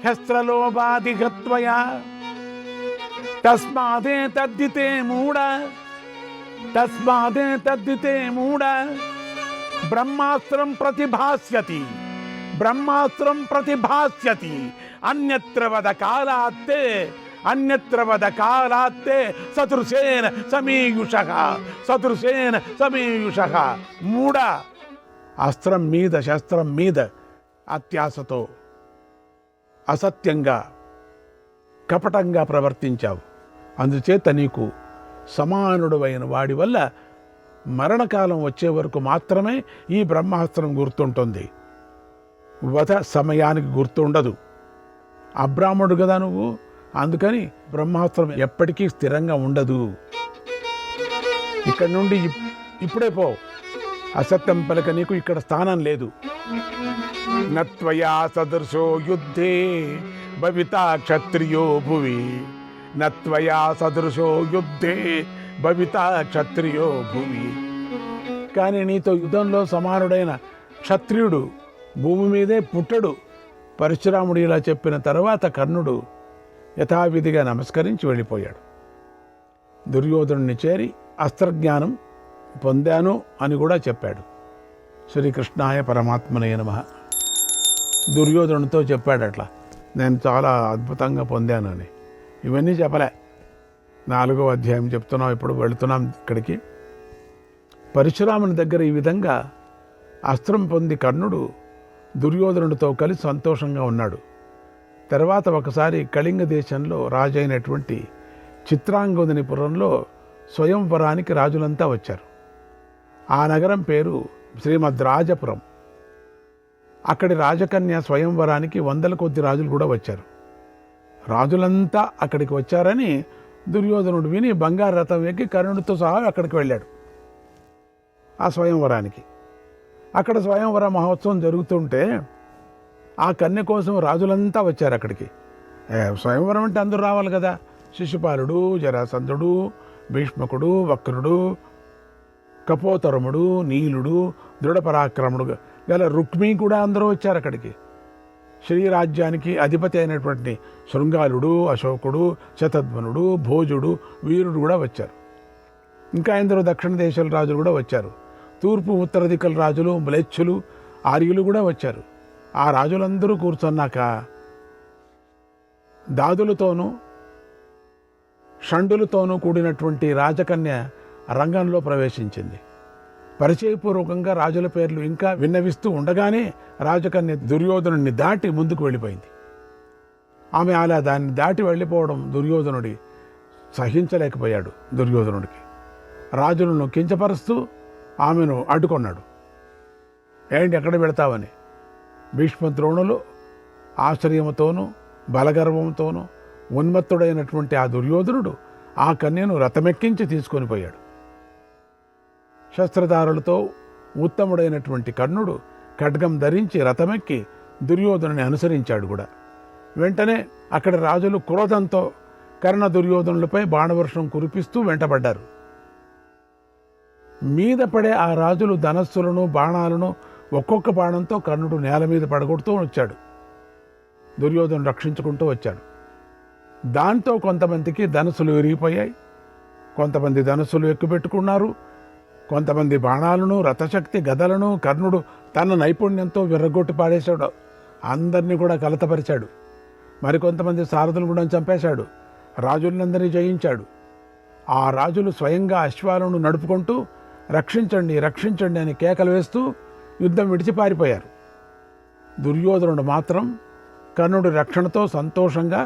హస్త్రలోభాధిగత్వయా తస్మాదే తద్దితే మూఢ, తస్మాదే తద్దితే మూఢ, బ్రహ్మాస్త్రం ప్రతిభాస్యతి, బ్రహ్మాస్త్రం ప్రతిభాస్యతి, అన్యత్ర వద కాలాత్తే, అన్యత్ర వద కాలాత్తే సదృశేన సమీయుషః, సదృశేన సమీయుషః. మూఢ, అస్త్రం మీద శస్త్రం మీద అత్యాశతో అసత్యంగా కపటంగా ప్రవర్తించావు. అందుచేత నీకు సమానుడైన వాడి వల్ల మరణకాలం వచ్చే వరకు మాత్రమే ఈ బ్రహ్మాస్త్రం గుర్తుంటుంది, వధ సమయానికి గుర్తుండదు. అబ్రాహ్మణుడు కదా నువ్వు, అందుకని బ్రహ్మాస్త్రం ఎప్పటికీ స్థిరంగా ఉండదు. ఇక్కడి నుండి ఇప్పుడే పో, అసత్యం పలక నీకు ఇక్కడ స్థానం లేదు. నత్వయా సదృశో యుద్ధే భవితా క్షత్రియో భువి, నత్వయా సదృశో యుద్ధే భవితా క్షత్రియో భువి. కానీ నీతో యుద్ధంలో సమానుడైన క్షత్రియుడు భూమి మీదే పుట్టడు. పరశురాముడు ఇలా చెప్పిన తర్వాత కర్ణుడు యథావిధిగా నమస్కరించి వెళ్ళిపోయాడు. దుర్యోధనుని చేరి అస్త్రజ్ఞానం పొందాను అని కూడా చెప్పాడు. శ్రీకృష్ణాయ పరమాత్మనే నమః. దుర్యోధనుడితో చెప్పాడు అట్లా, నేను చాలా అద్భుతంగా పొందాను అని. ఇవన్నీ చెప్పలే, 4వ అధ్యాయం చెప్తున్నాం. ఇప్పుడు వెళుతున్నాం ఇక్కడికి. పరశురాముని దగ్గర ఈ విధంగా అస్త్రం పొంది కర్ణుడు దుర్యోధనుడితో కలిసి సంతోషంగా ఉన్నాడు. తర్వాత ఒకసారి కళింగ దేశంలో రాజైనటువంటి చిత్రాంగదునిపురంలో స్వయంవరానికి రాజులంతా వచ్చారు. ఆ నగరం పేరు శ్రీమద్రాజపురం. అక్కడి రాజకన్య స్వయంవరానికి 100 కొద్ది రాజులు కూడా వచ్చారు. రాజులంతా అక్కడికి వచ్చారని దుర్యోధనుడు విని బంగారు రథం ఎక్కి కర్ణుడితో సహా అక్కడికి వెళ్ళాడు ఆ స్వయంవరానికి. అక్కడ స్వయంవర మహోత్సవం జరుగుతుంటే ఆ కన్య కోసం రాజులంతా వచ్చారు అక్కడికి. స్వయంవరం అంటే అందరూ రావాలి కదా. శిశుపాలుడు, జరాసంధుడు, భీష్మకుడు, వక్రుడు, కపోతరముడు, నీలుడు, దృఢపరాక్రముడు గల రుక్మి కూడా అందరూ వచ్చారు అక్కడికి. శ్రీరాజ్యానికి అధిపతి అయినటువంటి శృంగాలుడు, అశోకుడు, శతధ్వనుడు, భోజుడు, వీరుడు కూడా వచ్చారు. ఇంకా ఎందరో దక్షిణ దేశాల రాజులు కూడా వచ్చారు. తూర్పు ఉత్తర దిక్కుల రాజులు, మ్లేచ్ఛులు, ఆర్యులు కూడా వచ్చారు. ఆ రాజులందరూ కూర్చున్నాక దాదులతోనూ షండులతోనూ కూడినటువంటి రాజకన్య రంగంలో ప్రవేశించింది. పరిచయపూర్వకంగా రాజుల పేర్లు ఇంకా విన్నవిస్తూ ఉండగానే రాజకన్య దుర్యోధనుడిని దాటి ముందుకు వెళ్ళిపోయింది. ఆమె అలా దాన్ని దాటి వెళ్ళిపోవడం దుర్యోధనుడి సహించలేకపోయాడు. దుర్యోధనుడికి రాజులను కించపరుస్తూ ఆమెను అడ్డుకొన్నాడు. ఏంటి ఎక్కడ పెడతావని. భీష్మద్రోణులు ఆశ్చర్యంతోనూ బలగర్వంతోనూ ఉన్మత్తుడైనటువంటి ఆ దుర్యోధనుడు ఆ కన్యను రథమెక్కించి తీసుకొని పోయాడు. శస్త్రధారులతో ఉత్తముడైనటువంటి కర్ణుడు ఖడ్గం ధరించి రథమెక్కి దుర్యోధనుని అనుసరించాడు కూడా. వెంటనే అక్కడ రాజులు క్రోధంతో కర్ణ దుర్యోధనులపై బాణవర్షం కురిపిస్తూ వెంటబడ్డారు. మీద పడే ఆ రాజులు ధనస్సులను బాణాలను ఒక్కొక్క బాణంతో కర్ణుడు నేల మీద పడగొడుతూ వచ్చాడు. దుర్యోధను రక్షించుకుంటూ వచ్చాడు. దాంతో కొంతమందికి ధనుసులు విరిగిపోయాయి, కొంతమంది ధనుసులు ఎక్కుపెట్టుకున్నారు, కొంతమంది బాణాలను రథశక్తి గదలను కర్ణుడు తన నైపుణ్యంతో విర్రగొట్టి పాడేశాడు. అందరినీ కూడా కలతపరిచాడు. మరికొంతమంది సారథులు కూడా చంపేశాడు. రాజులందరినీ జయించాడు. ఆ రాజులు స్వయంగా అశ్వాలను నడుపుకుంటూ రక్షించండి రక్షించండి అని కేకలు వేస్తూ యుద్ధం విడిచి పారిపోయారు. దుర్యోధనుడు మాత్రం కర్ణుడి రక్షణతో సంతోషంగా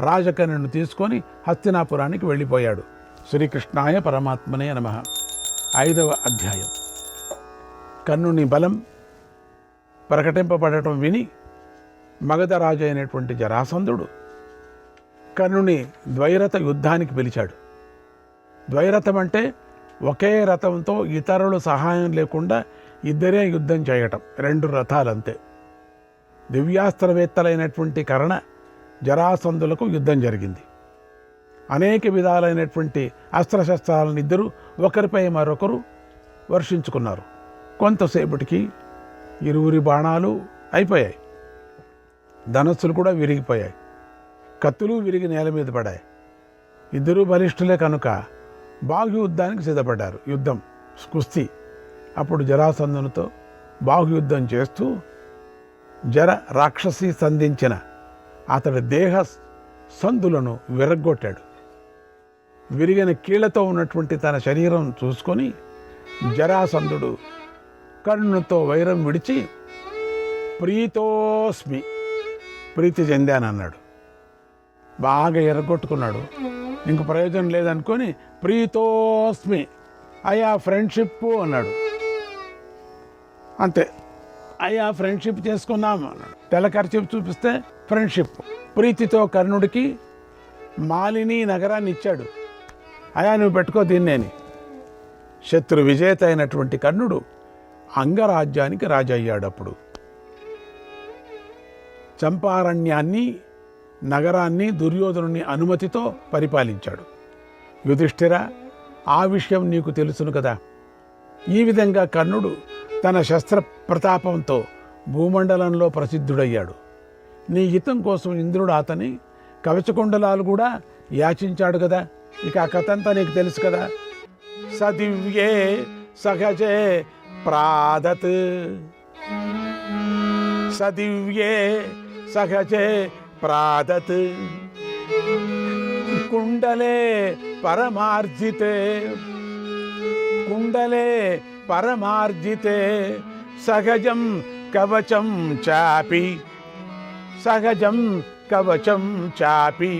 రాజకన్యను తీసుకొని హస్తినాపురానికి వెళ్ళిపోయాడు. శ్రీకృష్ణాయ పరమాత్మనే నమః. 5వ అధ్యాయం. కర్ణుని బలం ప్రకటింపబడటం విని మగధరాజు అయినటువంటి జరాసంధుడు కర్ణుని ద్వైరథ యుద్ధానికి పిలిచాడు. ద్వైరథం అంటే ఒకే రథంతో ఇతరుల సహాయం లేకుండా ఇద్దరే యుద్ధం చేయటం. 2 రథాలంతే. దివ్యాస్త్రవేత్తలైనటువంటి కర్ణ జరాసంధులకు యుద్ధం జరిగింది. అనేక విధాలైనటువంటి అస్త్రశస్త్రాలను ఇద్దరు ఒకరిపై మరొకరు వర్షించుకున్నారు. కొంతసేపటికి ఇరువురి బాణాలు అయిపోయాయి. ధనస్సులు కూడా విరిగిపోయాయి. కత్తులు విరిగి నేల మీద పడాయి. ఇద్దరూ బలిష్ఠులే కనుక బాహుయుద్ధానికి సిద్ధపడ్డారు. యుద్ధం కుస్తీ. అప్పుడు జరాసంధునితో బాహుయుద్ధం చేస్తూ జర రాక్షసి సంధించిన అతడి దేహ సందులను విరగ్గొట్టాడు. విరిగిన కీళ్లతో ఉన్నటువంటి తన శరీరం చూసుకొని జరాసంధుడు కర్ణునితో వైరం విడిచి ప్రీతోస్మి, ప్రీతి చెందానన్నాడు. బాగా ఎరగొట్టుకున్నాడు. ఇంక ప్రయోజనం లేదనుకొని ప్రీతోస్మి, అయ్యా ఫ్రెండ్షిప్ అన్నాడు. అంతే, అయ్యా ఫ్రెండ్షిప్ చేసుకున్నాం అన్నాడు. తెల్లకర్చీపు చూపిస్తే ఫ్రెండ్షిప్. ప్రీతితో కర్ణుడికి మాలిని నగరాన్ని ఇచ్చాడు. అయ్యా నువ్వు పెట్టుకో దీన్నేని. శత్రు విజేత అయినటువంటి కర్ణుడు అంగరాజ్యానికి రాజయ్యాడు. అప్పుడు చంపారణ్యాన్ని నగరాన్ని దుర్యోధనుని అనుమతితో పరిపాలించాడు. యుధిష్ఠిర, ఆ విషయం నీకు తెలుసును కదా. ఈ విధంగా కర్ణుడు తన శస్త్ర ప్రతాపంతో భూమండలంలో ప్రసిద్ధుడయ్యాడు. నీ హితం కోసం ఇంద్రుడు అతని కవచకుండలాలు కూడా యాచించాడు కదా. ఇక ఆ కథ అంతా నీకు తెలుసు కదా. సదివ్యే సహజే ప్రాదత్, సదివ్యే సహజే ప్రాదత్, కుండలే పరమార్జితే, కుండలే పరమార్జితే, సహజం కవచం చాపి, సహజం కవచం చాపి,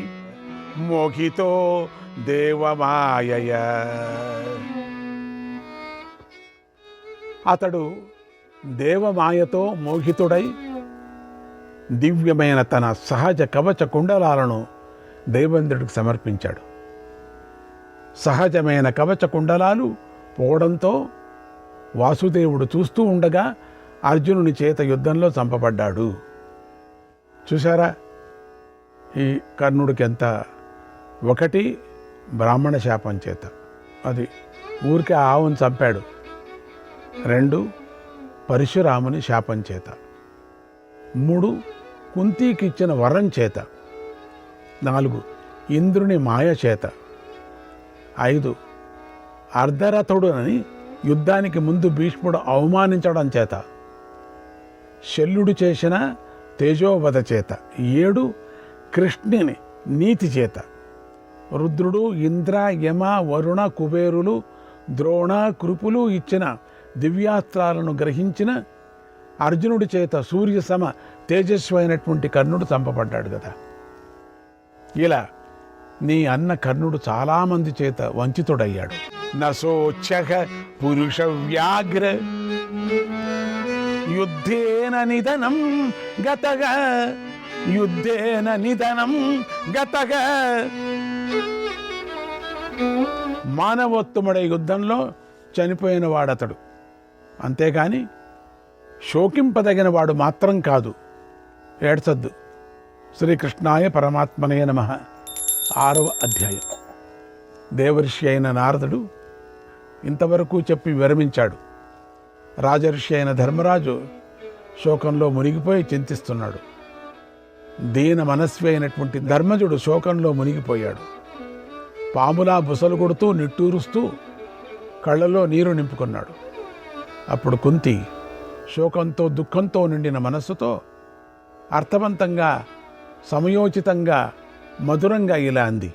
మోహితో దేవమాయయ. అతడు దేవమాయతో మోహితుడై దివ్యమైన తన సహజ కవచ కుండలాలను దేవేంద్రుడికి సమర్పించాడు. సహజమైన కవచ కుండలాలు పోవడంతో వాసుదేవుడు చూస్తూ ఉండగా అర్జునుని చేత యుద్ధంలో చంపబడ్డాడు. చూసారా ఈ కర్ణుడికి ఎంత? 1 బ్రాహ్మణ శాపం చేత, అది ఊరికే ఆవును చంపాడు. 2 పరశురాముని శాపం చేత. 3 కుంతికి ఇచ్చిన వరం చేత. 4 ఇంద్రుని మాయ చేత. 5 అర్ధరథుడునని యుద్ధానికి ముందు భీష్ముడు అవమానించడం చేత. శల్యుడు చేసిన తేజోవధ చేత. 7 కృష్ణుని నీతి చేత. రుద్రుడు, ఇంద్ర, యమ, వరుణ, కుబేరులు, ద్రోణ, కృపులు ఇచ్చిన దివ్యాస్త్రాలను గ్రహించిన అర్జునుడి చేత సూర్య సమ తేజస్వైనటువంటి కర్ణుడు చంపబడ్డాడు కదా. ఇలా నీ అన్న కర్ణుడు చాలామంది చేత వంచితుడయ్యాడు. నశోచ్ఛః పురుష వ్యాఘ్ర యుద్ధేన నిధనం గతగా, యుద్ధేన నిధనం గతగా. మానవోత్తముడ యుద్ధంలో చనిపోయిన వాడతడు, అంతేగాని శోకింపదగిన వాడు మాత్రం కాదు. ఏడ్చద్దు. శ్రీకృష్ణాయ పరమాత్మనే నమః. 6వ అధ్యాయం. దేవర్షి అయిన నారదుడు ఇంతవరకు చెప్పి విరమించాడు. రాజర్షి అయిన ధర్మరాజు శోకంలో మునిగిపోయి చింతిస్తున్నాడు. దీన మనస్వి అయినటువంటి ధర్మజుడు శోకంలో మునిగిపోయాడు. పాములా బుసలు కొడుతూ నిట్టూరుస్తూ కళ్ళలో నీరు నింపుకున్నాడు. అప్పుడు కుంతి శోకంతో దుఃఖంతో నిండిన మనస్సుతో అర్థవంతంగా, సమయోచితంగా, మధురంగా ఇలా అంది.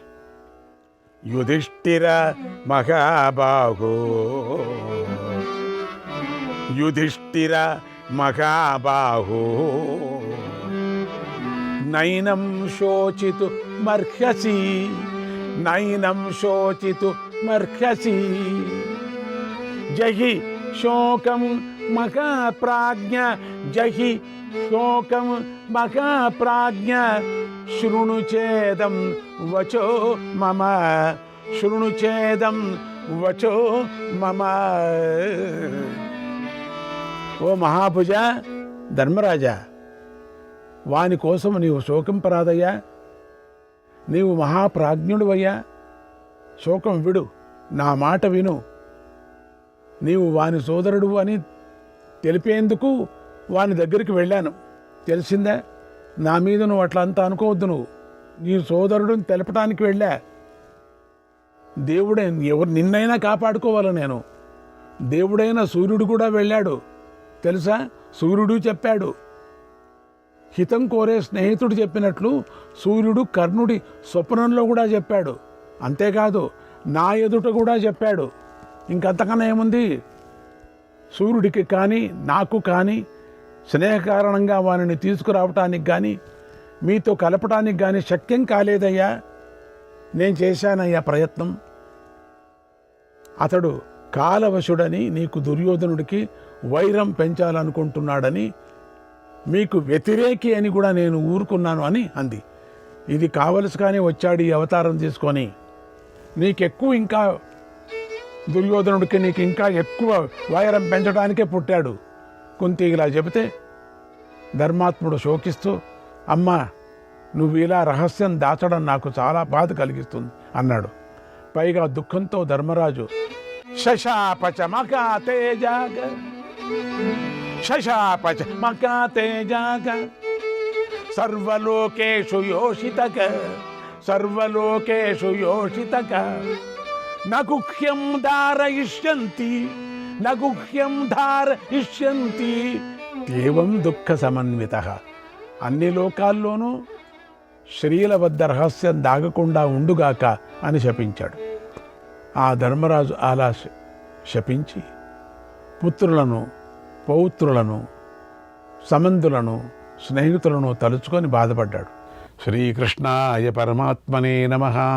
యుధిష్ఠిర మహాబాహో, యుధిష్ఠిర మహాబాహో, నైనం శోచితు మర్హసి, నైనం శోచితు మర్హసి. జహి శోకం మహాప్రాజ్ఞ, జహి శోకం మహాప్రాజ్ఞ. శృణు చేదం వచో మమ, శృణు చేదం వచో మమ. ఓ మహాభుజ ధర్మరాజా, వాని కోసం నీవు శోకింపరాదయ్యా. నీవు మహాప్రాజ్ఞుడువయ్యా. శోకం విడు, నా మాట విను. నీవు వాని సోదరుడు అని తెలిపేందుకు వాని దగ్గరికి వెళ్ళాను, తెలిసిందా? నా మీద నువ్వు అట్లా అంతా అనుకోవద్దు. నువ్వు నీ సోదరుడిని తెలపటానికి వెళ్ళా. దేవుడే ఎవరు నిన్నైనా కాపాడుకోవాలి. నేను దేవుడైన సూర్యుడు కూడా వెళ్ళాడు, తెలుసా? సూర్యుడు చెప్పాడు. హితం కోరే స్నేహితుడు చెప్పినట్లు సూర్యుడు కర్ణుడి స్వప్నంలో కూడా చెప్పాడు. అంతేకాదు నా ఎదుట కూడా చెప్పాడు. ఇంకంతకన్నా ఏముంది? సూర్యుడికి కానీ నాకు కానీ స్నేహ కారణంగా వారిని తీసుకురావటానికి కానీ మీతో కలపటానికి కానీ శక్యం కాలేదయ్యా. నేను చేశానయ్యా ప్రయత్నం. అతడు కాలవశుడని, నీకు దుర్యోధనుడికి వైరం పెంచాలనుకుంటున్నాడని, మీకు వ్యతిరేకి అని కూడా నేను ఊరుకున్నాను అని అంది. ఇది కావలసిగానే వచ్చాడు ఈ అవతారం తీసుకొని. నీకెక్కువ ఇంకా దుర్యోధనుడికి నీకు ఇంకా ఎక్కువ వైరం పెంచడానికే పుట్టాడు. కుంతి ఇలా చెబితే ధర్మాత్ముడు శోకిస్తూ, అమ్మా నువ్వు ఇలా రహస్యం దాచడం నాకు చాలా బాధ కలిగిస్తుంది అన్నాడు. పైగా దుఃఖంతో ధర్మరాజు శశాపచ మకా తేజాగ, శశాపచ మకా తేజాగ, సర్వలోకేషు యోషితక, సర్వలోకేషు యోషితక. నగుహ్యం ధారయిష్యంతి, నగుహ్యం ధారయిష్యంతి. ఏవం దుఃఖ సమన్వితః. అన్ని లోకాల్లోనూ స్త్రీల వద్ద రహస్యం దాగకుండా ఉండుగాక అని శపించాడు. ఆ ధర్మరాజు అలా శపించి పుత్రులను, పౌత్రులను, సమంధులను, స్నేహితులను తలుచుకొని బాధపడ్డాడు. శ్రీకృష్ణాయ పరమాత్మనే నమః.